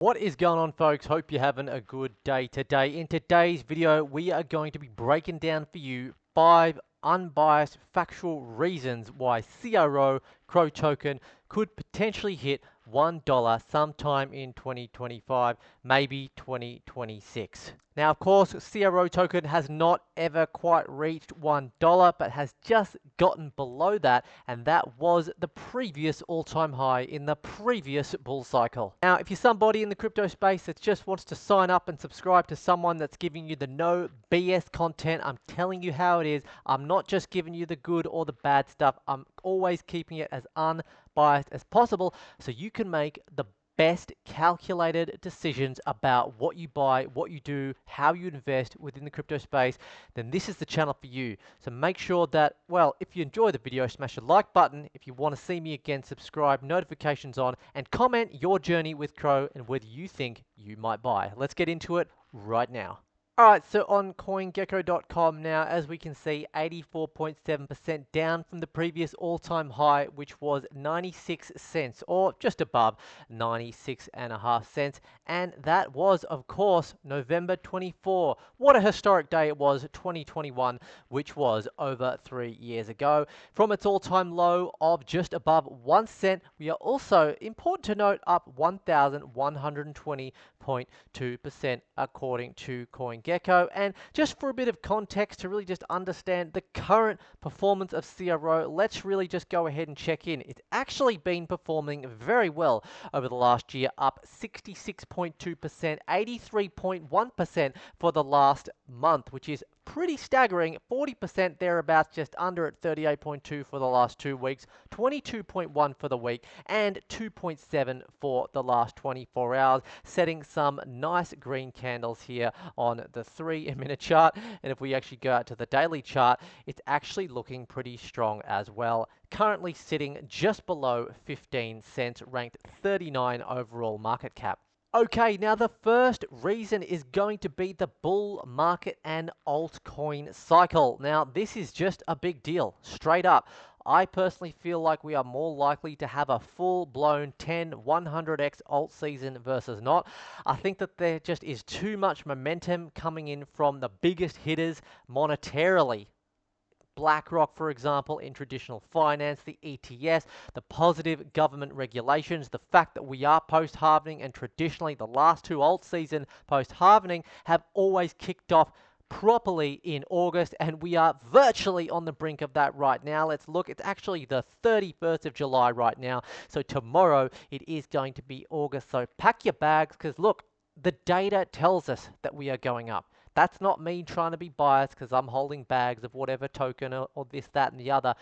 What is going on, folks? Hope you're having a good day today. In today's video, we are going to be breaking down for you 5 unbiased factual reasons why CRO token could potentially hit $1 sometime in 2025, maybe 2026. Now, of course, CRO token has not ever quite reached $1, but has just gotten below that, and that was the previous all-time high in the previous bull cycle. Now, if you're somebody in the crypto space that just wants to sign up and subscribe to someone that's giving you the no BS content, I'm telling you how it is. I'm not just giving you the good or the bad stuff. I'm always keeping it as unbiased as possible so you can make the best calculated decisions about what you buy, what you do, how you invest within the crypto space. Then this is the channel for you. So make sure that, well, if you enjoy the video, smash the like button. If you want to see me again, subscribe, notifications on, and comment your journey with Crow and whether you think you might buy. Let's get into it right now. Alright, so on CoinGecko.com now, as we can see, 84.7% down from the previous all-time high, which was 96 cents, or just above 96.5 cents. And that was, of course, November 24. What a historic day it was, 2021, which was over 3 years ago. From its all-time low of just above 1 cent, we are also, important to note, up 1,120.2% according to CoinGecko. And just for a bit of context to really just understand the current performance of CRO, let's really just go ahead and check in. It's actually been performing very well over the last year, up 66.2%, 83.1% for the last month, which is pretty staggering. 40% thereabouts, just under at 38.2 for the last 2 weeks, 22.1 for the week, and 2.7 for the last 24 hours, setting some nice green candles here on the 3-minute chart. And if we actually go out to the daily chart, it's actually looking pretty strong as well. Currently sitting just below 15 cents, ranked 39 overall market cap. Okay, now the first reason is going to be the bull market and altcoin cycle. Now, this is just a big deal, straight up. I personally feel like we are more likely to have a full-blown 10, 100x alt season versus not. I think that there just is too much momentum coming in from the biggest hitters monetarily. BlackRock, for example, in traditional finance, the ETS, the positive government regulations, the fact that we are post-halvening, and traditionally the last 2 alt season post-halvening have always kicked off properly in August, and we are virtually on the brink of that right now. Let's look. It's actually the 31st of July right now, so tomorrow it is going to be August. So pack your bags, because look, the data tells us that we are going up. That's not me trying to be biased because I'm holding bags of whatever token or this, that, and the other.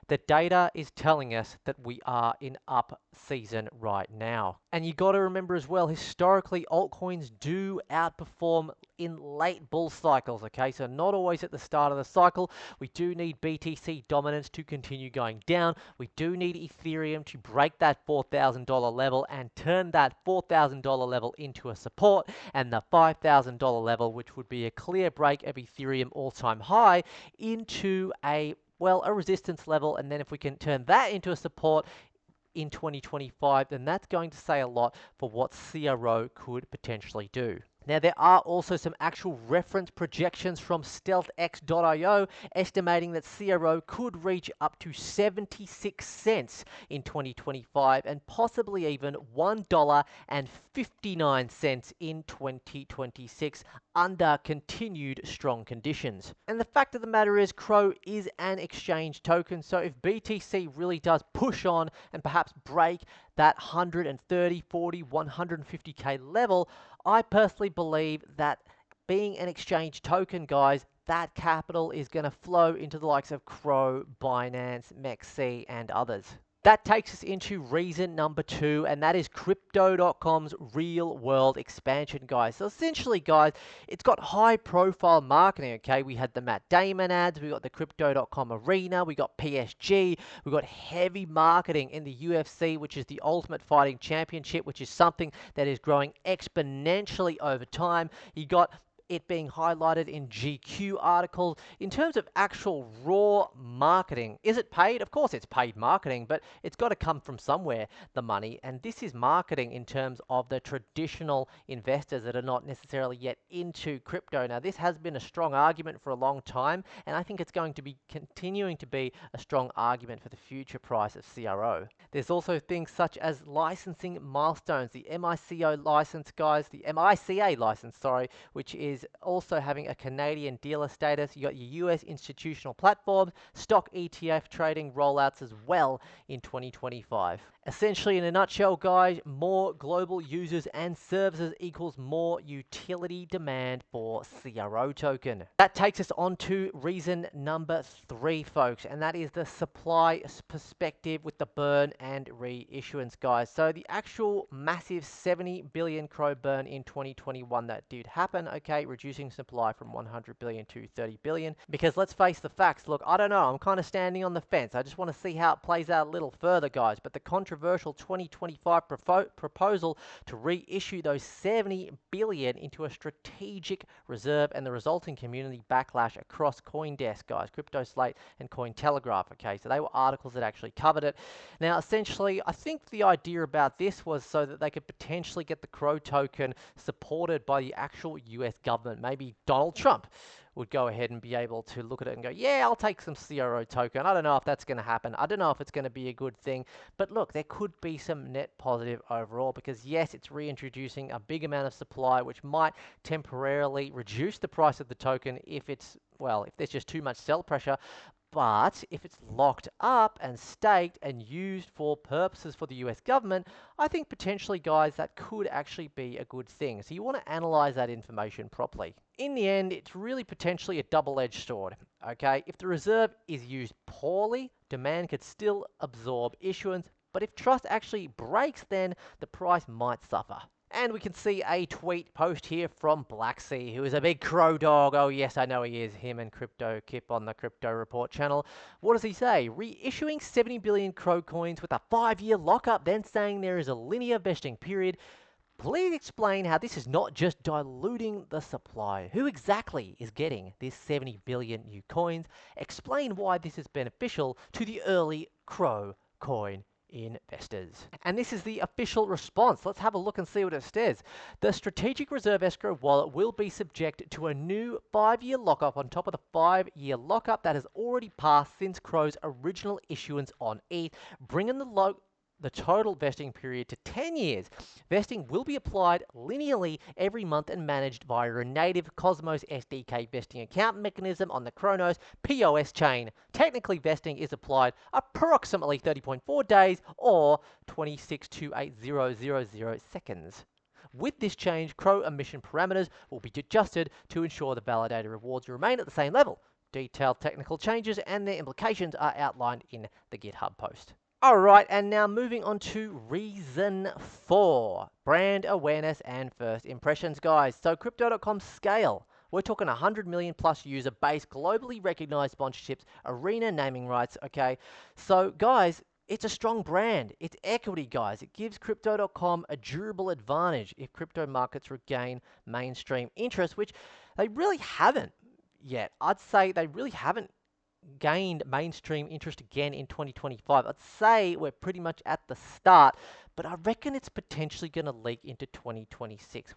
The data is telling us that we are in up season right now. And you got to remember as well, historically, altcoins do outperform in late bull cycles, okay? So not always at the start of the cycle. We do need BTC dominance to continue going down. We do need Ethereum to break that $4,000 level and turn that $4,000 level into a support, and the $5,000 level, which would be a clear break of Ethereum all-time high, into a resistance level. And then if we can turn that into a support in 2025, then that's going to say a lot for what CRO could potentially do. Now, there are also some actual reference projections from StealthX.io estimating that CRO could reach up to 76 cents in 2025 and possibly even $1.59 in 2026 under continued strong conditions. And the fact of the matter is, CRO is an exchange token, so if BTC really does push on and perhaps break that 130, 40, 150k level, I personally believe that being an exchange token, guys, that capital is going to flow into the likes of CRO, Binance, MEXC, and others. That takes us into reason number 2, and that is Crypto.com's real world expansion, guys. So essentially, guys, it's got high profile marketing, okay? We had the Matt Damon ads, we got the Crypto.com arena, we got PSG, we got heavy marketing in the UFC, which is the Ultimate Fighting Championship, which is something that is growing exponentially over time. You got it being highlighted in GQ articles. In terms of actual raw marketing, is it paid? Of course it's paid marketing, but it's got to come from somewhere, the money. And this is marketing in terms of the traditional investors that are not necessarily yet into crypto. Now, this has been a strong argument for a long time, and I think it's going to be continuing to be a strong argument for the future price of CRO. There's also things such as licensing milestones, the MICO license, guys, the MICA license, sorry, which is also having a Canadian dealer status. You got your US institutional platforms, stock ETF trading rollouts as well in 2025. Essentially, in a nutshell, guys, more global users and services equals more utility demand for CRO token. That takes us on to reason number 3, folks, and that is the supply perspective with the burn and reissuance, guys. So the actual massive 70 billion CRO burn in 2021 that did happen, okay, reducing supply from 100 billion to 30 billion. Because let's face the facts, look, I don't know, I'm kind of standing on the fence. I just want to see how it plays out a little further, guys. But the controversial 2025 proposal to reissue those 70 billion into a strategic reserve and the resulting community backlash across CoinDesk, guys, CryptoSlate and Cointelegraph, okay? So they were articles that actually covered it. Now, essentially, I think the idea about this was so that they could potentially get the CRO token supported by the actual US government. Maybe Donald Trump would go ahead and be able to look at it and go, yeah, I'll take some CRO token. I don't know if that's going to happen. I don't know if it's going to be a good thing. But look, there could be some net positive overall because, yes, it's reintroducing a big amount of supply, which might temporarily reduce the price of the token if it's, well, if there's just too much sell pressure. But if it's locked up and staked and used for purposes for the US government, I think potentially, guys, that could actually be a good thing. So you want to analyze that information properly. In the end, it's really potentially a double-edged sword, okay? If the reserve is used poorly, demand could still absorb issuance, but if trust actually breaks, then the price might suffer. And we can see a tweet post here from Blacksea, who is a big CRO dog. Oh, yes, I know he is. Him and Crypto Kip on the Crypto Report channel. What does he say? Reissuing 70 billion CRO coins with a 5-year lockup, then saying there is a linear vesting period. Please explain how this is not just diluting the supply. Who exactly is getting this 70 billion new coins? Explain why this is beneficial to the early CRO coin investors. And this is the official response. Let's have a look and see what it says. The Strategic Reserve Escrow Wallet will be subject to a new 5-year lockup on top of the 5-year lockup that has already passed since CRO's original issuance on ETH, bringing the total vesting period to 10 years. Vesting will be applied linearly every month and managed via a native Cosmos SDK vesting account mechanism on the Cronos POS chain. Technically, vesting is applied approximately 30.4 days or 26.28000 seconds. With this change, CRO emission parameters will be adjusted to ensure the validator rewards remain at the same level. Detailed technical changes and their implications are outlined in the GitHub post. Alright, and now moving on to reason 4, brand awareness and first impressions, guys. So Crypto.com's scale. We're talking 100 million plus user base, globally recognized sponsorships, arena naming rights, okay? So guys, it's a strong brand. It's equity, guys. It gives Crypto.com a durable advantage if crypto markets regain mainstream interest, which they really haven't yet. I'd say they really haven't gained mainstream interest again in 2025. I'd say we're pretty much at the start, but I reckon it's potentially going to leak into 2026,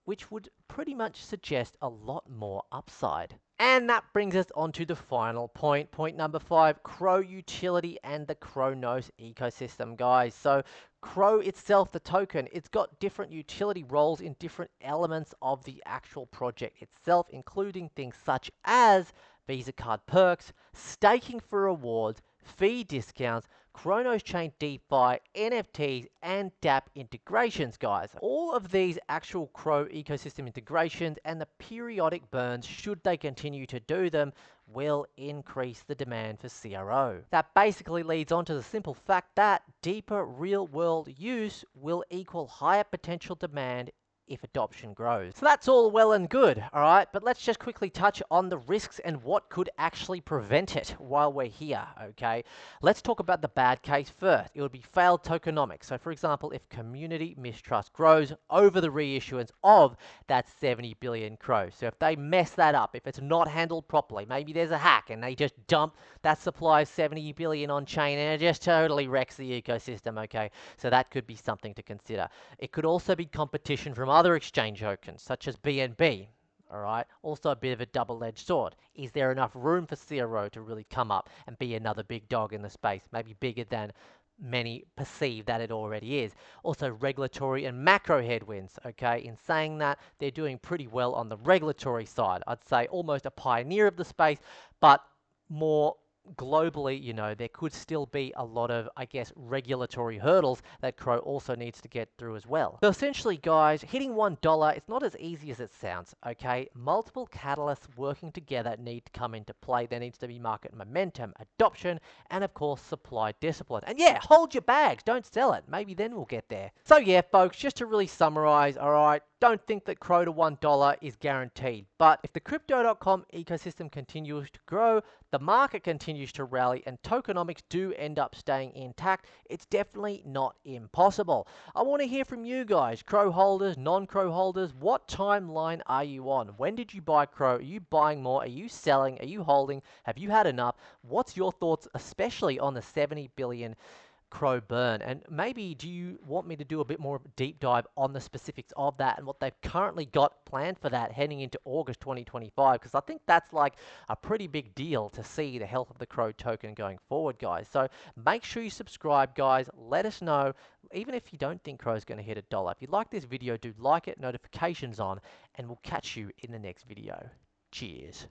which would pretty much suggest a lot more upside. And that brings us on to the final point, point number 5, CRO utility and the Cronos ecosystem, guys. So CRO itself, the token, it's got different utility roles in different elements of the actual project itself, including things such as Visa card perks, staking for rewards, fee discounts, Cronos Chain DeFi, NFTs, and dApp integrations, guys. All of these actual CRO ecosystem integrations and the periodic burns, should they continue to do them, will increase the demand for CRO. That basically leads on to the simple fact that deeper real-world use will equal higher potential demand if adoption grows. So that's all well and good, all right? But let's just quickly touch on the risks and what could actually prevent it while we're here, okay? Let's talk about the bad case first. It would be failed tokenomics. So for example, if community mistrust grows over the reissuance of that 70 billion CRO. So if they mess that up, if it's not handled properly, maybe there's a hack and they just dump that supply of 70 billion on chain and it just totally wrecks the ecosystem, okay? So that could be something to consider. It could also be competition from other exchange tokens, such as BNB. All right. Also, a bit of a double-edged sword. Is there enough room for CRO to really come up and be another big dog in the space? Maybe bigger than many perceive that it already is. Also, regulatory and macro headwinds. Okay. In saying that, they're doing pretty well on the regulatory side. I'd say almost a pioneer of the space, but more globally, you know, there could still be a lot of, I guess, regulatory hurdles that CRO also needs to get through as well. So essentially, guys, hitting $1, it's not as easy as it sounds, okay? Multiple catalysts working together need to come into play. There needs to be market momentum, adoption, and of course, supply discipline. And yeah, hold your bags, don't sell it. Maybe then we'll get there. So yeah, folks, just to really summarize, all right, don't think that CRO to $1 is guaranteed. But if the crypto.com ecosystem continues to grow, the market continues to rally, and tokenomics do end up staying intact, it's definitely not impossible. I want to hear from you guys, CRO holders, non-CRO holders. What timeline are you on? When did you buy CRO? Are you buying more? Are you selling? Are you holding? Have you had enough? What's your thoughts, especially on the 70 billion CRO burn? And maybe do you want me to do a bit more deep dive on the specifics of that and what they've currently got planned for that heading into August 2025? Because I think that's like a pretty big deal to see the health of the CRO token going forward, guys. So make sure you subscribe, guys. Let us know, even if you don't think CRO is going to hit $1. If you like this video, do like it, notifications on, and we'll catch you in the next video. Cheers.